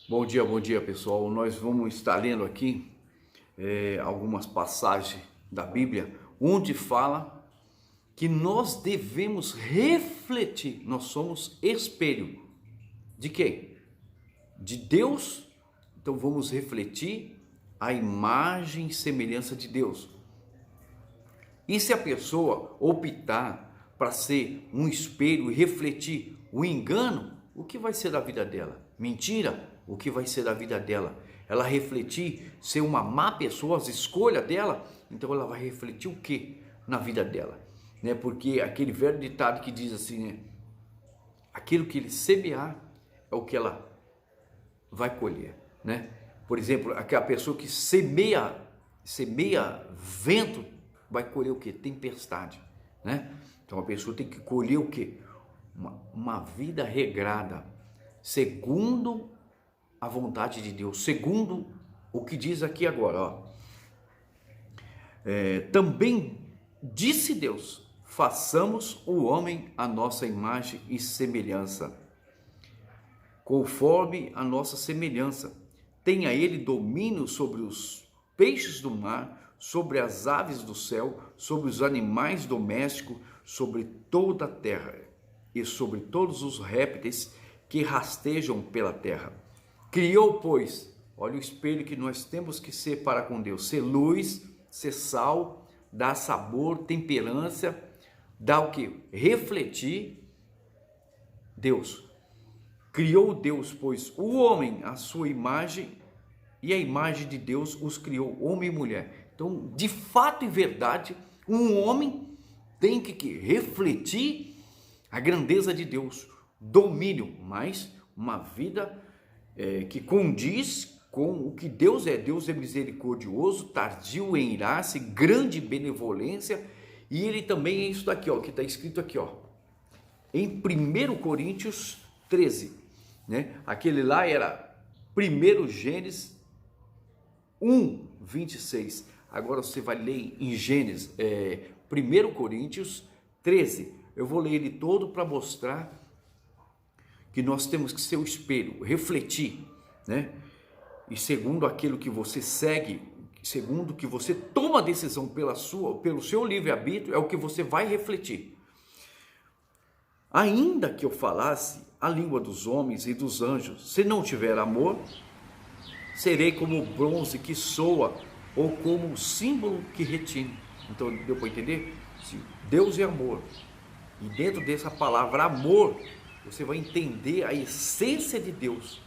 Bom dia pessoal. Nós vamos estar lendo aqui algumas passagens da Bíblia onde fala que nós devemos refletir. Nós somos espelho de quem? De Deus. Então vamos refletir a imagem e semelhança de Deus. E se a pessoa optar para ser um espelho e refletir o engano, o que vai ser da vida dela? Mentira, o que vai ser da vida dela? Ela refletir ser uma má pessoa, as escolhas dela, então ela vai refletir o que na vida dela? Porque aquele velho ditado que diz assim, aquilo que ele semear é o que ela vai colher, Por exemplo, aquela pessoa que semeia vento, vai colher o que? Tempestade, Então a pessoa tem que colher o que? Uma vida regrada, segundo a vontade de Deus, segundo o que diz aqui agora, também disse Deus, façamos o homem à nossa imagem e semelhança, conforme a nossa semelhança, tenha ele domínio sobre os peixes do mar, sobre as aves do céu, sobre os animais domésticos, sobre toda a terra e sobre todos os répteis que rastejam pela terra. Criou, pois, olha o espelho que nós temos que ser para com Deus, ser luz, ser sal, dar sabor, temperança, dar o que? Refletir Deus. Criou Deus, pois, o homem à sua imagem, e a imagem de Deus os criou, homem e mulher. Então, de fato e verdade, um homem tem que refletir a grandeza de Deus, domínio, mas uma vida que condiz com o que Deus é. Deus é misericordioso, tardio em irar-se, grande benevolência, e ele também é isso daqui, que está escrito aqui, em 1 Coríntios 13, Aquele lá era 1 Gênesis 1, 26. Agora você vai ler em Gênesis, 1 Coríntios 13. Eu vou ler ele todo para mostrar que nós temos que ser o espelho, refletir, E segundo aquilo que você segue, segundo que você toma a decisão pelo seu livre-arbítrio, é o que você vai refletir. Ainda que eu falasse a língua dos homens e dos anjos, se não tiver amor, serei como o bronze que soa ou como um símbolo que retine. Então deu para entender? Se Deus é amor, e dentro dessa palavra amor, você vai entender a essência de Deus,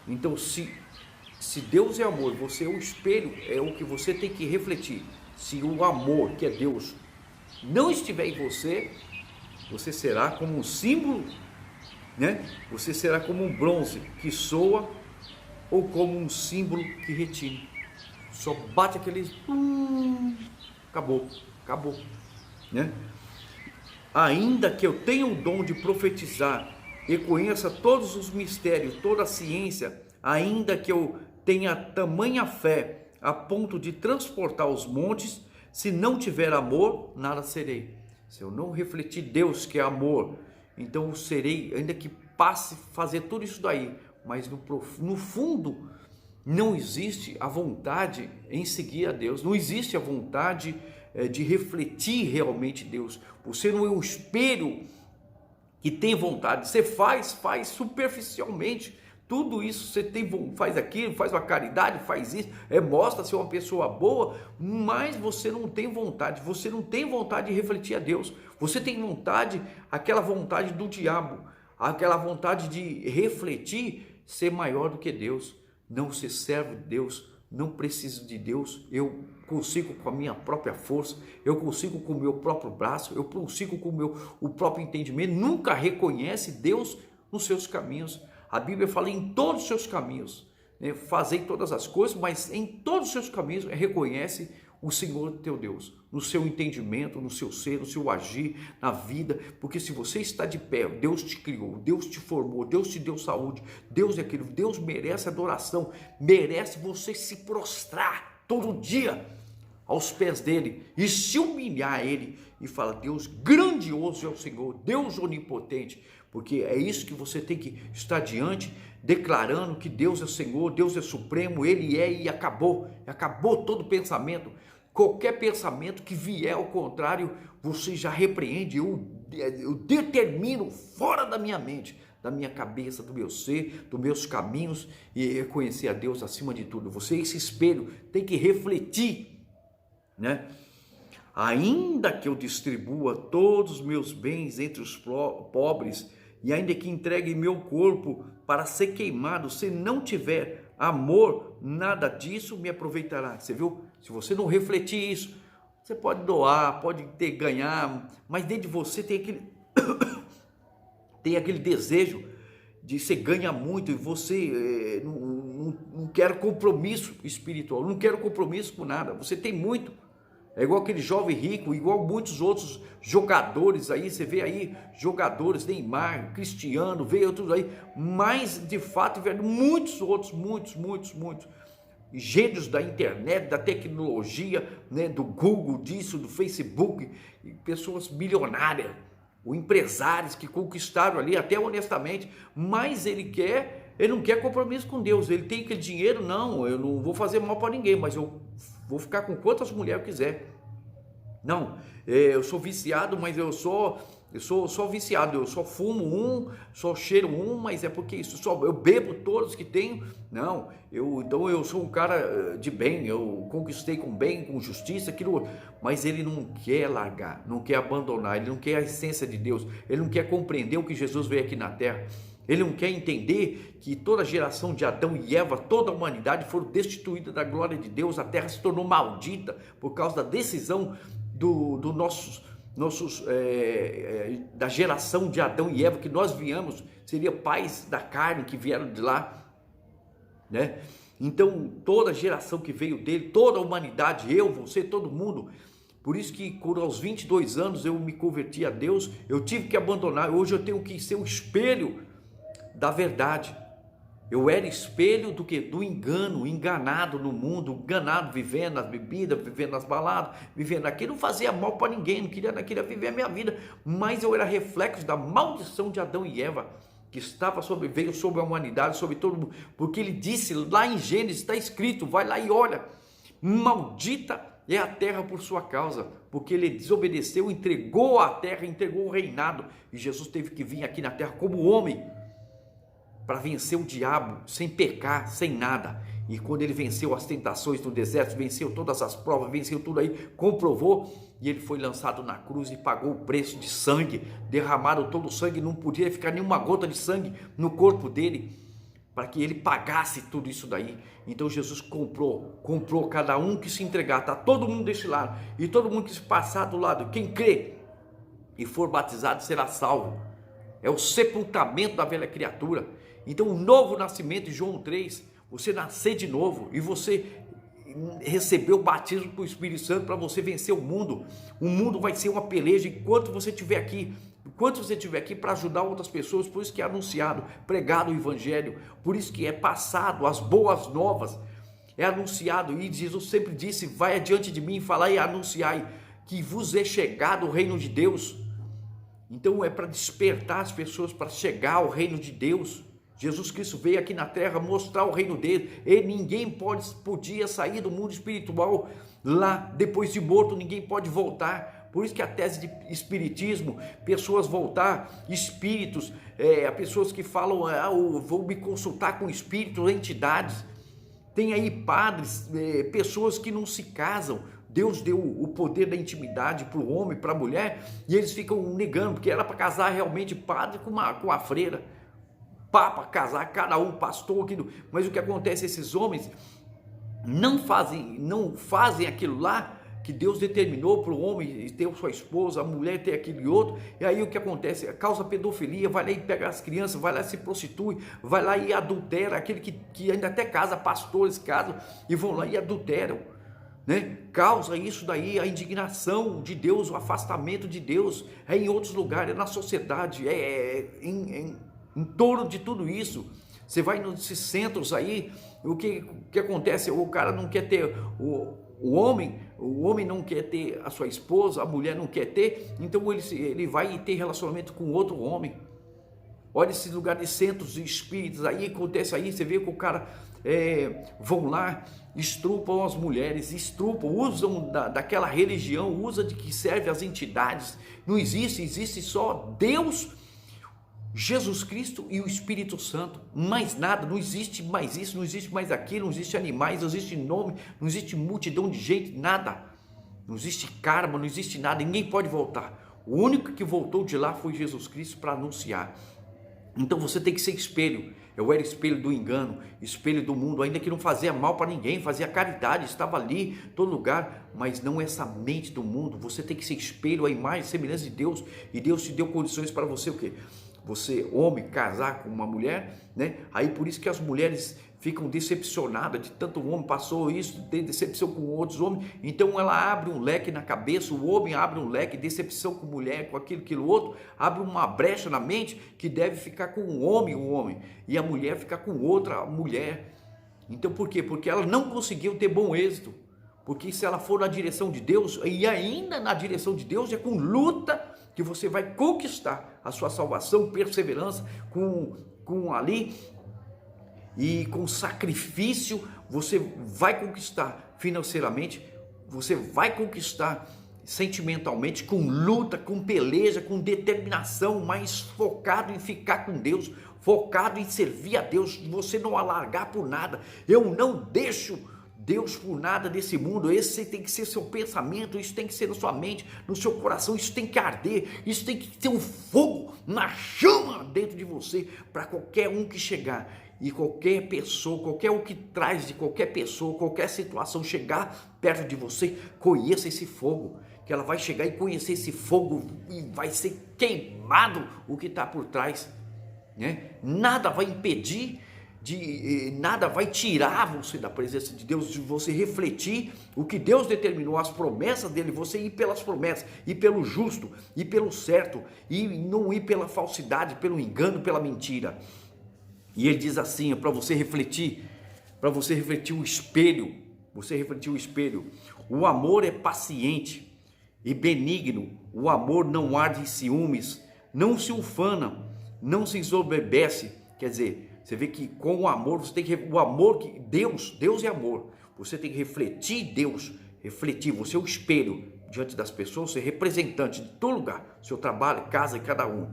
Então se Deus é amor, você é o espelho, é o que você tem que refletir. Se o amor, que é Deus, não estiver em você, você será como um símbolo, Você será como um bronze que soa ou como um símbolo que retine. Só bate aquele acabou, Ainda que eu tenha o dom de profetizar e conheça todos os mistérios, toda a ciência, ainda que eu tenha tamanha fé a ponto de transportar os montes, se não tiver amor, nada serei. Se eu não refletir Deus, que é amor, então eu serei, ainda que passe fazer tudo isso daí, mas no fundo não existe a vontade em seguir a Deus, não existe a vontade de refletir realmente Deus. Você não é um espelho que tem vontade, você faz superficialmente. Tudo isso você faz aquilo, faz uma caridade, faz isso, mostra ser uma pessoa boa, mas você não tem vontade, de refletir a Deus. Você tem vontade, aquela vontade do diabo, aquela vontade de refletir, ser maior do que Deus, não ser servo de Deus, não preciso de Deus, eu consigo com a minha própria força, eu consigo com o meu próprio braço, eu consigo com o próprio entendimento. Nunca reconhece Deus nos seus caminhos. A Bíblia fala em todos os seus caminhos, fazei todas as coisas, mas em todos os seus caminhos reconhece o Senhor teu Deus, no seu entendimento, no seu ser, no seu agir, na vida, porque se você está de pé, Deus te criou, Deus te formou, Deus te deu saúde, Deus é aquilo, Deus merece adoração, merece você se prostrar todo dia aos pés dele e se humilhar a ele e falar: Deus grandioso é o Senhor, Deus onipotente, porque é isso que você tem que estar diante declarando que Deus é Senhor, Deus é Supremo, Ele é, e acabou todo pensamento. Qualquer pensamento que vier ao contrário, você já repreende. Eu determino fora da minha mente, da minha cabeça, do meu ser, dos meus caminhos, e reconhecer a Deus acima de tudo. Você, esse espelho, tem que refletir, né? Ainda que eu distribua todos os meus bens entre os pobres, e ainda que entregue meu corpo para ser queimado, se não tiver amor, nada disso me aproveitará. Você viu? Se você não refletir isso, você pode doar, pode ganhar, mas dentro de você tem aquele desejo de você ganhar muito, e você não quer compromisso espiritual, não quer compromisso com nada, você tem muito. É igual aquele jovem rico, igual muitos outros jogadores aí, você vê aí jogadores, Neymar, Cristiano, veio outros aí, mas de fato vieram muitos outros, muitos gênios da internet, da tecnologia, né, do Google, disso, do Facebook, pessoas milionárias, ou empresários que conquistaram ali, até honestamente, mas ele não quer compromisso com Deus. Ele tem aquele dinheiro, não, eu não vou fazer mal para ninguém, mas eu vou ficar com quantas mulheres eu quiser. Não, eu sou viciado, mas eu sou viciado, eu só fumo só cheiro mas é porque isso, eu bebo todos que tenho. Não, então eu sou um cara de bem, eu conquistei com bem, com justiça, aquilo, mas ele não quer largar, não quer abandonar, ele não quer a essência de Deus, ele não quer compreender o que Jesus veio aqui na terra. Ele não quer entender que toda a geração de Adão e Eva, toda a humanidade foram destituídas da glória de Deus. A terra se tornou maldita por causa da decisão da geração de Adão e Eva, que nós viemos, seria pais da carne que vieram de lá, né? Então toda a geração que veio dele, toda a humanidade, eu, você, todo mundo. Por isso que quando aos 22 anos eu me converti a Deus, eu tive que abandonar. Hoje eu tenho que ser um espelho da verdade. Eu era espelho do que? Do engano, enganado no mundo, enganado, vivendo nas bebidas, vivendo nas baladas, vivendo aqui, não fazia mal para ninguém, não queria viver a minha vida, mas eu era reflexo da maldição de Adão e Eva, que veio sobre a humanidade, sobre todo mundo, porque ele disse lá em Gênesis, está escrito, vai lá e olha, maldita é a terra por sua causa, porque ele desobedeceu, entregou a terra, entregou o reinado, e Jesus teve que vir aqui na terra como homem, para vencer o diabo, sem pecar, sem nada. E quando ele venceu as tentações no deserto, venceu todas as provas, venceu tudo aí, comprovou, e ele foi lançado na cruz e pagou o preço de sangue, derramaram todo o sangue, não podia ficar nenhuma gota de sangue no corpo dele, para que ele pagasse tudo isso daí. Então Jesus comprou cada um que se entregar, está todo mundo desse lado, e todo mundo que se passar do lado, quem crê e for batizado será salvo. É o sepultamento da velha criatura. Então o novo nascimento, em João 3, você nascer de novo e você receber o batismo com o Espírito Santo para você vencer o mundo. O mundo vai ser uma peleja enquanto você estiver aqui. Enquanto você estiver aqui para ajudar outras pessoas, por isso que é anunciado, pregado o Evangelho, por isso que é passado as boas novas, é anunciado, e Jesus sempre disse, vai adiante de mim, falai e anunciai, que vos é chegado o reino de Deus. Então é para despertar as pessoas para chegar ao reino de Deus. Jesus Cristo veio aqui na terra mostrar o reino dele, e ninguém podia sair do mundo espiritual lá, depois de morto, ninguém pode voltar. Por isso que a tese de espiritismo, pessoas voltar, espíritos, pessoas que falam, vou me consultar com espíritos, entidades, tem aí padres, pessoas que não se casam. Deus deu o poder da intimidade para o homem, para a mulher, e eles ficam negando, porque era para casar realmente padre com a freira, papa, casar, cada um, pastor, aquilo. Mas o que acontece, esses homens não fazem aquilo lá que Deus determinou para o homem ter sua esposa, a mulher ter aquilo e outro, e aí o que acontece? Causa pedofilia, vai lá e pega as crianças, vai lá e se prostitui, vai lá e adultera, aquele que ainda até casa, pastores casam e vão lá e adulteram, né? Causa isso daí, a indignação de Deus, o afastamento de Deus, em outros lugares, na sociedade, em torno de tudo isso. Você vai nesses centros aí, o que acontece? O cara não quer ter o homem não quer ter a sua esposa, a mulher não quer ter, então ele vai ter relacionamento com outro homem. Olha esse lugar de centros de espíritos, aí acontece aí, você vê que o cara vão lá, estrupam as mulheres, usam daquela religião, usa de que serve as entidades. Não existe só Deus, Jesus Cristo e o Espírito Santo, mais nada, não existe mais isso, não existe mais aquilo, não existe animais, não existe nome, não existe multidão de gente, nada, não existe karma, não existe nada, ninguém pode voltar. O único que voltou de lá foi Jesus Cristo para anunciar. Então você tem que ser espelho. Eu era espelho do engano, espelho do mundo, ainda que não fazia mal para ninguém, fazia caridade, estava ali, em todo lugar, mas não essa mente do mundo. Você tem que ser espelho, a imagem, a semelhança de Deus, e Deus te deu condições para você o quê? Você, homem, casar com uma mulher, né? Aí por isso que as mulheres ficam decepcionadas de tanto homem passou isso, tem decepção com outros homens, então ela abre um leque na cabeça, o homem abre um leque, decepção com mulher, com aquilo outro, abre uma brecha na mente que deve ficar com o homem, e a mulher ficar com outra mulher. Então por quê? Porque ela não conseguiu ter bom êxito, porque se ela for na direção de Deus, e ainda na direção de Deus, é com luta que você vai conquistar a sua salvação, perseverança, com ali, e com sacrifício, você vai conquistar financeiramente, você vai conquistar sentimentalmente, com luta, com peleja, com determinação, mas focado em ficar com Deus, focado em servir a Deus, você não alargar por nada. Eu não deixo Deus por nada desse mundo. Esse tem que ser seu pensamento, isso tem que ser na sua mente, no seu coração, isso tem que arder, isso tem que ter um fogo, uma chama dentro de você, para qualquer um que chegar, e qualquer pessoa, qualquer um que traz de qualquer pessoa, qualquer situação chegar perto de você, conheça esse fogo, que ela vai chegar e conhecer esse fogo, e vai ser queimado o que está por trás, né? Nada vai impedir, nada vai tirar você da presença de Deus, de você refletir o que Deus determinou, as promessas dele, você ir pelas promessas, ir pelo justo, ir pelo certo, e não ir pela falsidade, pelo engano, pela mentira. E ele diz assim, para você refletir o espelho, o amor é paciente e benigno, o amor não arde em ciúmes, não se ufana, não se ensoberbece. Quer dizer, você vê que com o amor, você tem que, o amor que Deus é amor, você tem que refletir Deus, você é o espelho diante das pessoas, você é representante de todo lugar, seu trabalho, casa e cada um.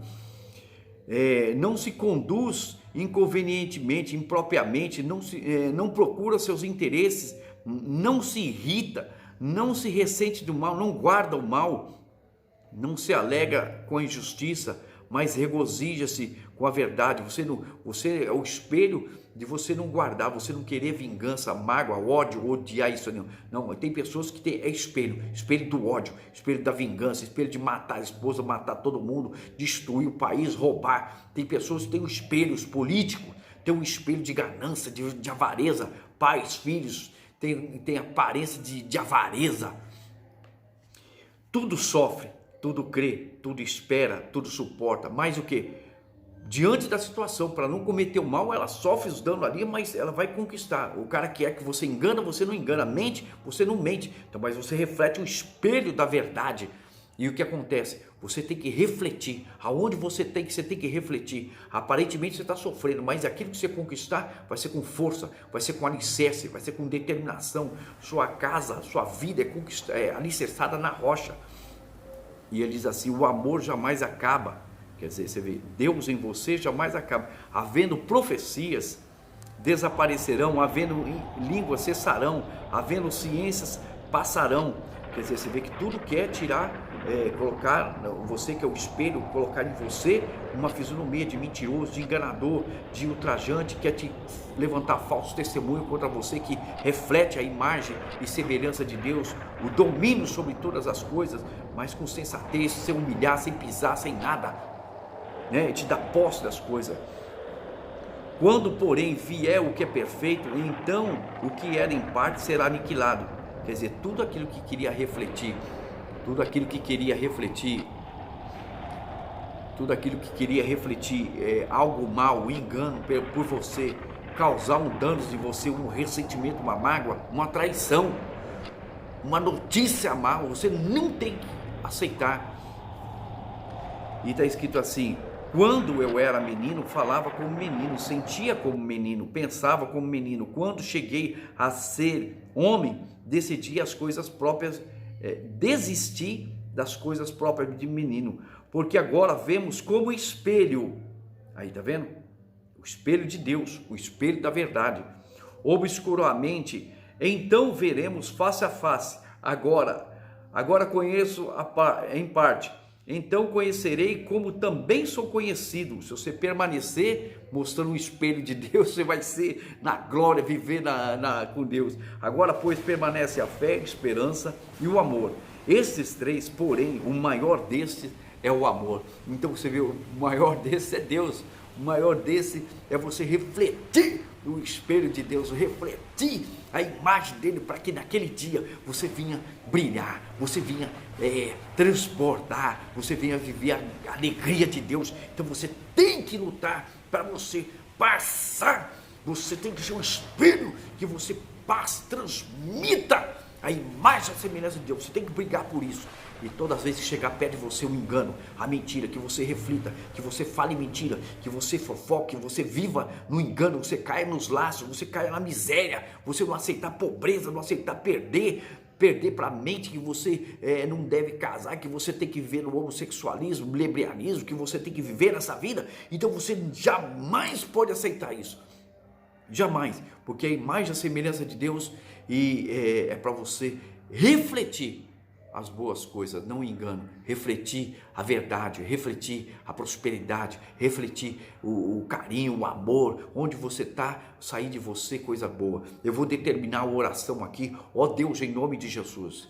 Não se conduz inconvenientemente, impropriamente, não procura seus interesses, não se irrita, não se ressente do mal, não guarda o mal, não se alega com a injustiça, mas regozija-se com a verdade. Você é o espelho de você não guardar, você não querer vingança, mágoa, ódio, odiar isso. Não, tem pessoas que tem espelho do ódio, espelho da vingança, espelho de matar a esposa, matar todo mundo, destruir o país, roubar. Tem pessoas que têm espelhos políticos, tem um espelho de ganância, de avareza, pais, filhos, tem aparência de avareza. Tudo sofre, tudo crê, tudo espera, tudo suporta. Mais o que? Diante da situação, para não cometer o mal, ela sofre os danos ali, mas ela vai conquistar. O cara que você engana, você não engana. Mente, você não mente. Então, mas você reflete o espelho da verdade. E o que acontece? Você tem que refletir. Aonde você tem que refletir. Aparentemente você está sofrendo, mas aquilo que você conquistar vai ser com força, vai ser com alicerce, vai ser com determinação. Sua casa, sua vida é alicerçada na rocha. E ele diz assim, o amor jamais acaba. Quer dizer, você vê, Deus em você jamais acaba. Havendo profecias, desaparecerão, havendo línguas cessarão, havendo ciências passarão. Quer dizer, você vê que tudo quer tirar, colocar, você que é o espelho, colocar em você uma fisionomia de mentiroso, de enganador, de ultrajante, quer te levantar falso testemunho contra você, que reflete a imagem e semelhança de Deus, o domínio sobre todas as coisas, mas com sensatez, sem humilhar, sem pisar, sem nada, né? Te dá posse das coisas. Quando, porém, vier o que é perfeito, então o que era em parte será aniquilado. Quer dizer, tudo aquilo que queria refletir, algo mal, engano por você, causar um dano em você, um ressentimento, uma mágoa, uma traição, uma notícia mal, você não tem que aceitar. E está escrito assim, Quando eu era menino, falava como menino, sentia como menino, pensava como menino. Quando cheguei a ser homem, decidi as coisas próprias, desisti das coisas próprias de menino, porque agora vemos como espelho. Aí, tá vendo? O espelho de Deus, o espelho da verdade. Obscuramente, então veremos face a face. Agora conheço em parte. Então conhecerei como também sou conhecido. Se você permanecer mostrando o espelho de Deus, você vai ser na glória, viver com Deus. Agora, pois, permanece a fé, a esperança e o amor. Esses três, porém, o maior destes é o amor. Então você vê, o maior desses é Deus. O maior desse é você refletir o espelho de Deus, refletir a imagem dele, para que naquele dia você vinha brilhar, você vinha transportar, você vinha viver a alegria de Deus. Então você tem que lutar para você passar, você tem que ser um espelho que você passe, transmita a imagem e a semelhança de Deus. Você tem que brigar por isso. E todas as vezes que chegar perto de você o engano, a mentira, que você reflita, que você fale mentira, que você fofoque, que você viva no engano, você caia nos laços, você caia na miséria, você não aceitar pobreza, não aceitar perder para a mente que você não deve casar, que você tem que viver no homossexualismo, no lesbianismo, que você tem que viver nessa vida. Então você jamais pode aceitar isso. Jamais, porque a imagem e a semelhança de Deus é para você refletir as boas coisas, não engano, refletir a verdade, refletir a prosperidade, refletir o carinho, o amor, onde você está, sair de você coisa boa. Eu vou determinar a oração aqui, ó Deus, em nome de Jesus.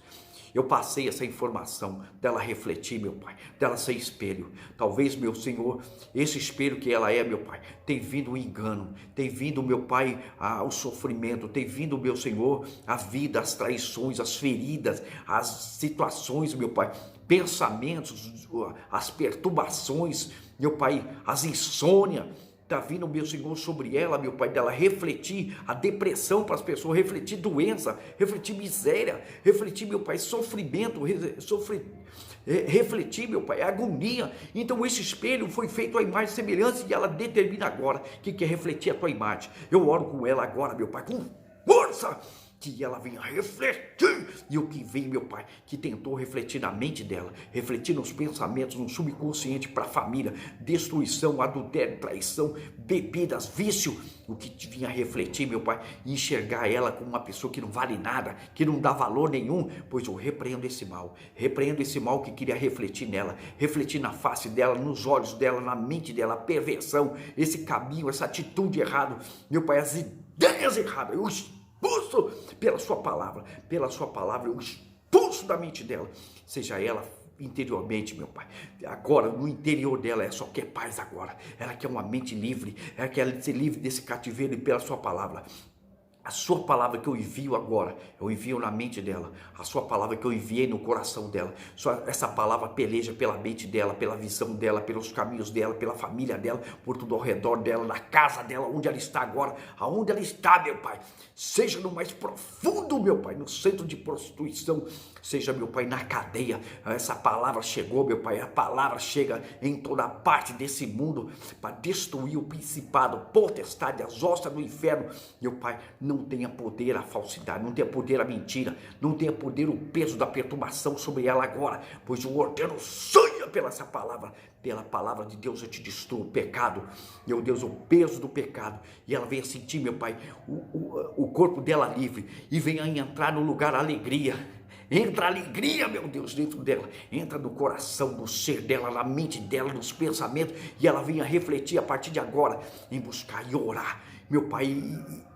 Eu passei essa informação dela refletir, meu Pai, dela ser espelho. Talvez, meu Senhor, esse espelho que ela é, meu Pai, tem vindo o engano, tem vindo, meu Pai, o sofrimento, tem vindo, meu Senhor, a vida, as traições, as feridas, as situações, meu Pai, pensamentos, as perturbações, meu Pai, as insônias. Está vindo, meu Senhor, sobre ela, meu Pai, dela refletir a depressão para as pessoas, refletir doença, refletir miséria, refletir, meu Pai, sofrimento, refletir, meu Pai, agonia. Então esse espelho foi feito à imagem e semelhança, e ela determina agora que quer refletir a tua imagem. Eu oro com ela agora, meu Pai, com força, que ela venha refletir, e o que vem, meu Pai, que tentou refletir na mente dela, refletir nos pensamentos, no subconsciente para a família, destruição, adultério, traição, bebidas, vício, o que vinha refletir, meu Pai, e enxergar ela como uma pessoa que não vale nada, que não dá valor nenhum, pois eu repreendo esse mal que queria refletir nela, refletir na face dela, nos olhos dela, na mente dela, a perversão, esse caminho, essa atitude errada, meu Pai, as ideias erradas, eu expulso pela sua palavra, eu expulso da mente dela, seja ela interiormente, meu Pai, agora no interior dela, ela só quer paz agora, ela quer uma mente livre, ela quer ser livre desse cativeiro, e pela sua palavra, a sua palavra que eu envio agora, eu envio na mente dela, a sua palavra que eu enviei no coração dela, essa palavra peleja pela mente dela, pela visão dela, pelos caminhos dela, pela família dela, por tudo ao redor dela, na casa dela, onde ela está agora, aonde ela está, meu Pai, seja no mais profundo, meu Pai, no centro de prostituição, seja, meu Pai, na cadeia, essa palavra chegou, meu Pai, a palavra chega em toda parte desse mundo, para destruir o principado, potestade, as hostas do inferno, meu Pai, não tenha poder a falsidade, não tenha poder a mentira, não tenha poder o peso da perturbação sobre ela agora, pois eu ordeno, saia pela palavra de Deus, eu te destruo o pecado, meu Deus, o peso do pecado, e ela venha sentir, meu Pai, o corpo dela livre, e venha entrar no lugar a alegria. Entra a alegria, meu Deus, dentro dela, entra no coração, no ser dela, na mente dela, nos pensamentos, e ela venha refletir a partir de agora, em buscar e orar, meu Pai,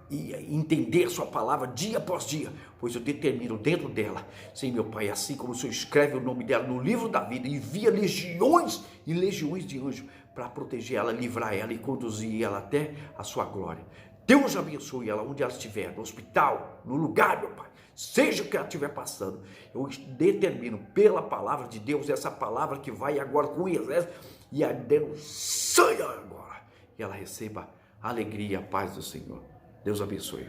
e entender a sua palavra dia após dia, pois eu determino dentro dela, sim, meu Pai, assim como o Senhor escreve o nome dela no livro da vida, envia legiões e legiões de anjos para proteger ela, livrar ela e conduzir ela até a sua glória. Deus abençoe ela onde ela estiver, no hospital, no lugar, meu Pai, seja o que ela estiver passando, eu determino pela palavra de Deus, essa palavra que vai agora com o exército, e a Deus saia agora, e ela receba a alegria e a paz do Senhor. Deus abençoe.